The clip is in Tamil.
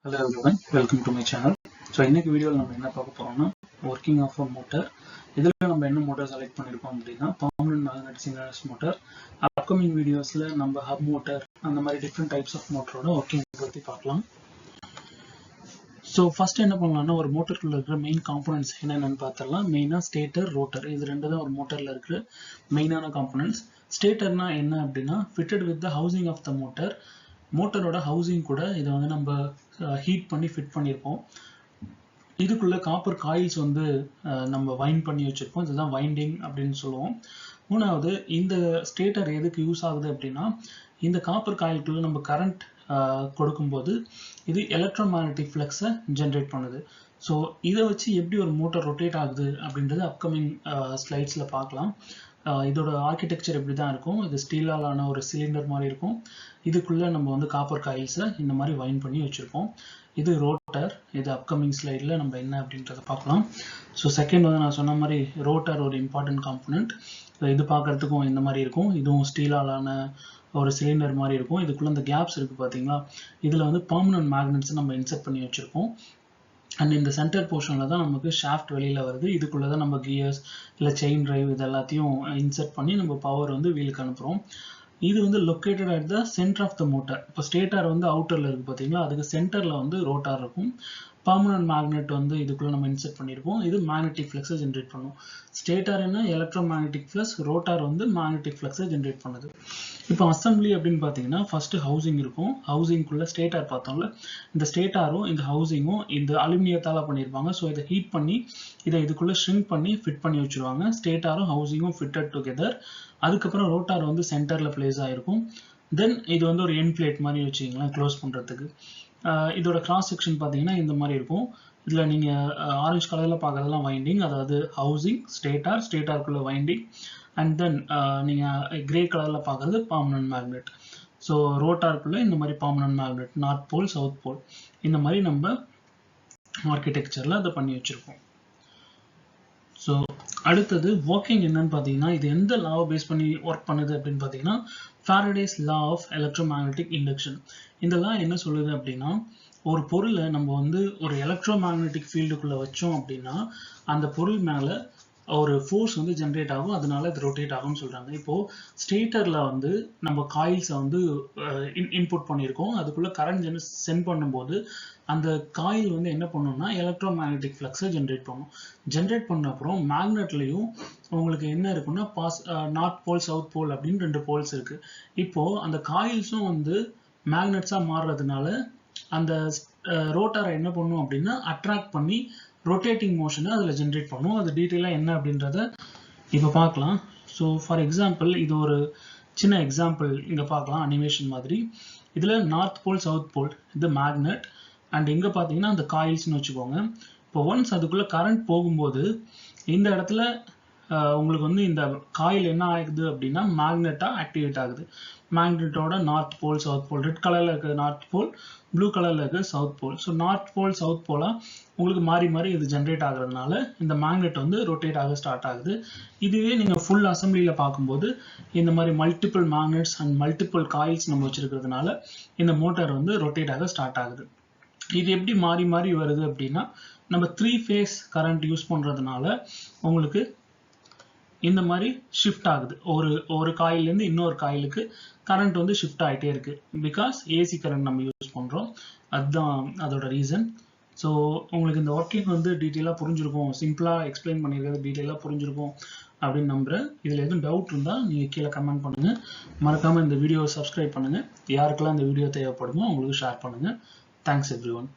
Hello everyone, welcome to my channel. So இன்னைக்கு வீடியோல நம்ம என்ன பார்க்க போறோம்னா working of a motor. இதுல நம்ம என்ன மோட்டார் செலக்ட் பண்ணிருக்கோம் அப்படினா permanent magnetic synchronous motor. Upcoming videosல நம்ம hub motor அந்த மாதிரி different types of motorோட working பத்தி பார்க்கலாம். So first என்ன பண்ணலாம்னா ஒரு மோட்டார்க்குள்ள இருக்கிற மெயின் காம்போனன்ட்ஸ் என்னென்னன்னு பார்த்தறலாம். மெயினா ஸ்டேட்டர், ரோட்டர் இது ரெண்டு தான் ஒரு மோட்டார்ல இருக்கிற மெயினான காம்போனன்ட்ஸ். ஸ்டேட்டர்னா என்ன அப்படினா fitted with the housing of the motor. மோட்டரோட ஹவுசிங் கூட இதை வந்து நம்ம ஹீட் பண்ணி ஃபிட் பண்ணியிருப்போம். இதுக்குள்ள காப்பர் காயில்ஸ் வந்து நம்ம வைண்ட் பண்ணி வச்சிருப்போம். இதுதான் வைண்டிங் அப்படின்னு சொல்லுவோம். மூணாவது, இந்த ஸ்டேட்டர் எதுக்கு யூஸ் ஆகுது அப்படின்னா இந்த காப்பர் காயிலுக்குள்ள நம்ம கரண்ட் கொடுக்கும்போது இது எலக்ட்ரோ மேக்னெட்டிக் ஃப்ளக்ஸை ஜென்ரேட் பண்ணுது. ஸோ இதை வச்சு எப்படி ஒரு மோட்டர் ரொட்டேட் ஆகுது அப்படின்றது அப்கமிங் ஸ்லைட்ஸில் பார்க்கலாம். இதோட ஆர்கிடெக்சர் இப்படி தான் இருக்கும். இது ஸ்டீலாலான ஒரு சிலிண்டர் மாதிரி இருக்கும். இதுக்குள்ளே நம்ம வந்து காப்பர் காயில்ஸை இந்த மாதிரி வைண்ட் பண்ணி வச்சுருப்போம். இது ரோட்டர். இது அப்கமிங் ஸ்லைடில் நம்ம என்ன அப்படின்றத பார்க்கலாம். ஸோ செகண்ட் வந்து நான் சொன்ன மாதிரி ரோட்டர் ஒரு இம்பார்ட்டன்ட் காம்போனன்ட். இது பார்க்குறதுக்கும் இந்த மாதிரி இருக்கும். இதுவும் ஸ்டீலாலான ஒரு சிலிண்டர் மாதிரி இருக்கும். இதுக்குள்ளே இந்த கேப்ஸ் இருக்குது பார்த்தீங்களா, இதில் வந்து பெர்மனன்ட் மேக்னெட்ஸை நம்ம இன்செர்ட் பண்ணி வச்சுருப்போம். அண்ட் இந்த சென்டர் போர்ஷனில் தான் நமக்கு ஷாஃப்ட் வெளியில் வருது. இதுக்குள்ளே தான் நம்ம கியர்ஸ் இல்லை செயின் டிரைவ் இது எல்லாத்தையும் இன்செர்ட் பண்ணி நம்ம பவர் வந்து வீலுக்கு அனுப்புகிறோம். இது வந்து located at the center of the motor. இப்போ ஸ்டேட்டார் வந்து அவுட்டரில் இருக்குது பார்த்தீங்களா, அதுக்கு சென்டரில் வந்து ரோட்டார் இருக்கும். பர்மனன்ட் மேக்னெட் வந்து இதுக்குள்ளே நம்ம இன்செர்ட் பண்ணியிருப்போம். இது மேக்னெட்டிக் ஃப்ளக்ஸை ஜென்ரேட் பண்ணும். ஸ்டேட்டார் என்ன எலக்ட்ரோ மேக்னெட்டிக் ஃப்ளக்ஸ், ரோட்டார் வந்து மேக்னெட்டிக் ஃப்ளக்ஸை ஜென்ரேட் பண்ணுது. இப்போ அசம்பிளி அப்படின்னு பார்த்தீங்கன்னா ஃபர்ஸ்ட் ஹவுசிங் இருக்கும். ஹவுசிங்குள்ளே ஸ்டேட்டார் பார்த்தோம்ல, இந்த ஸ்டேட்டாரும் இந்த ஹவுசிங்கும் இந்த அலுமினியத்தால் பண்ணியிருப்பாங்க. ஸோ இதை ஹீட் பண்ணி இதை இதுக்குள்ளே ஷ்ரிங்க் பண்ணி ஃபிட் பண்ணி வச்சுருவாங்க. ஸ்டேட்டாரும் ஹவுசிங்கும் ஃபிட்டட் டுகெதர். அதுக்கப்புறம் ரோட்டார் வந்து சென்டரில் பிளேஸ் ஆகிருக்கும். தென் இது வந்து ஒரு எண்ட் பிளேட் மாதிரி வச்சுக்கிங்களேன் க்ளோஸ் பண்ணுறதுக்கு. இதோட கிராஸ் செக்ஷன் பார்த்தீங்கன்னா இந்த மாதிரி இருக்கும். இதில் நீங்கள் ஆரஞ்சு கலரில் பார்க்குறதெல்லாம் வைண்டிங், அதாவது ஹவுசிங், ஸ்டேட்டார், ஸ்டேட்டாருக்குள்ள வைண்டிங். அண்ட் தென் நீங்கள் கிரே கலரில் பார்க்குறது பெர்மனன்ட் மேக்னெட். ஸோ ரோட்டாருக்குள்ளே இந்த மாதிரி permanent magnet, north pole, south pole, இந்த மாதிரி நம்ம ஆர்கிடெக்சரில் அதை பண்ணி வச்சுருப்போம். ஸோ அடுத்தது ஒர்க்கிங் என்னன்னு பார்த்தீங்கன்னா இது எந்த லாவை பேஸ் பண்ணி ஒர்க் பண்ணுது அப்படின்னு பார்த்தீங்கன்னா Faraday's law of electromagnetic induction. இந்த லா என்ன சொல்லுது அப்படின்னா ஒரு பொருளை நம்ம வந்து ஒரு எலக்ட்ரோ மேக்னெட்டிக் ஃபீல்டுக்குள்ளே வச்சோம் அப்படின்னா அந்த பொருள் மேலே ஒரு ஃபோர்ஸ் வந்து ஜென்ரேட் ஆகும், அதனால இது ரொட்டேட் ஆகும்னு சொல்கிறாங்க. இப்போது ஸ்டேட்டரில் வந்து நம்ம காயில்ஸை வந்து இன்புட் பண்ணியிருக்கோம். அதுக்குள்ளே கரண்ட் சென்ட் பண்ணும்போது அந்த காயில் வந்து என்ன பண்ணணும்னா எலக்ட்ரோ மேக்னெட்டிக் ஃப்ளக்ஸை ஜென்ரேட் பண்ணும். ஜென்ரேட் பண்ண அப்புறம் மேக்னெட்லையும் உங்களுக்கு என்ன இருக்குன்னா நார்த் போல், சவுத் போல் அப்படின்னு ரெண்டு போல்ஸ் இருக்குது. இப்போது அந்த காயில்ஸும் வந்து மேக்னெட்ஸாக மாறுறதுனால அந்த ரோட்டாரை என்ன பண்ணும் அப்படின்னா அட்ராக்ட் பண்ணி ரொட்டேட்டிங் மோஷனை அதில் ஜென்ரேட் பண்ணும். அது டீட்டெயிலாக என்ன அப்படின்றத இப்போ பார்க்கலாம். ஸோ ஃபார் எக்ஸாம்பிள் இது ஒரு சின்ன எக்ஸாம்பிள் இங்கே பார்க்கலாம் அனிமேஷன் மாதிரி. இதில் நார்த் போல், சவுத் போல் இது மேக்னெட். அண்ட் இங்கே பார்த்தீங்கன்னா அந்த காயில்ஸ்னு வச்சுக்கோங்க. இப்போ ஒன்ஸ் அதுக்குள்ளே கரண்ட் போகும்போது இந்த இடத்துல உங்களுக்கு வந்து இந்த காயில் என்ன ஆகுது அப்படின்னா மேக்னெட்டாக ஆக்டிவேட் ஆகுது. மேக்னெட்டோட north pole, south pole, red கலரில் இருக்கிற நார்த் போல், ப்ளூ கலரில் இருக்கிற south pole. So north pole, south போலாக உங்களுக்கு மாறி மாறி இது ஜென்ரேட் ஆகுறதுனால இந்த மேக்னெட் வந்து ரொட்டேட் ஆக ஸ்டார்ட் ஆகுது. இதுவே நீங்கள் ஃபுல் அசம்பிளியில் பார்க்கும்போது இந்த மாதிரி multiple magnets and multiple coils நம்ம வச்சுருக்கிறதுனால இந்த மோட்டார் வந்து ரொட்டேட் ஆக ஸ்டார்ட் ஆகுது. இது எப்படி மாறி மாறி வருது அப்படின்னா நம்ம 3 ஃபேஸ் கரண்ட் யூஸ் பண்ணுறதுனால உங்களுக்கு இந்த மாதிரி ஷிஃப்ட் ஆகுது. ஒரு காயிலேருந்து இன்னொரு காயிலுக்கு கரண்ட் வந்து ஷிஃப்ட் ஆகிட்டே இருக்கு. பிகாஸ் ஏசி கரண்ட் நம்ம யூஸ் பண்ணுறோம். அதுதான் அதோட ரீசன். ஸோ உங்களுக்கு இந்த ஒர்க்கிங் வந்து டீட்டெயிலாக புரிஞ்சிருக்கும். சிம்பிளாக எக்ஸ்பிளைன் பண்ணியிருக்கிறது டீட்டெயிலாக புரிஞ்சிருக்கும் அப்படின்னு நம்புகிறேன். இதில் எதுவும் டவுட் இருந்தால் நீங்கள் கீழே கமெண்ட் பண்ணுங்கள். மறக்காமல் இந்த வீடியோவை சப்ஸ்கிரைப் பண்ணுங்கள். யாருக்கெல்லாம் இந்த வீடியோ தேவைப்படுமோ அவங்களுக்கு ஷேர் பண்ணுங்கள். Thanks every one.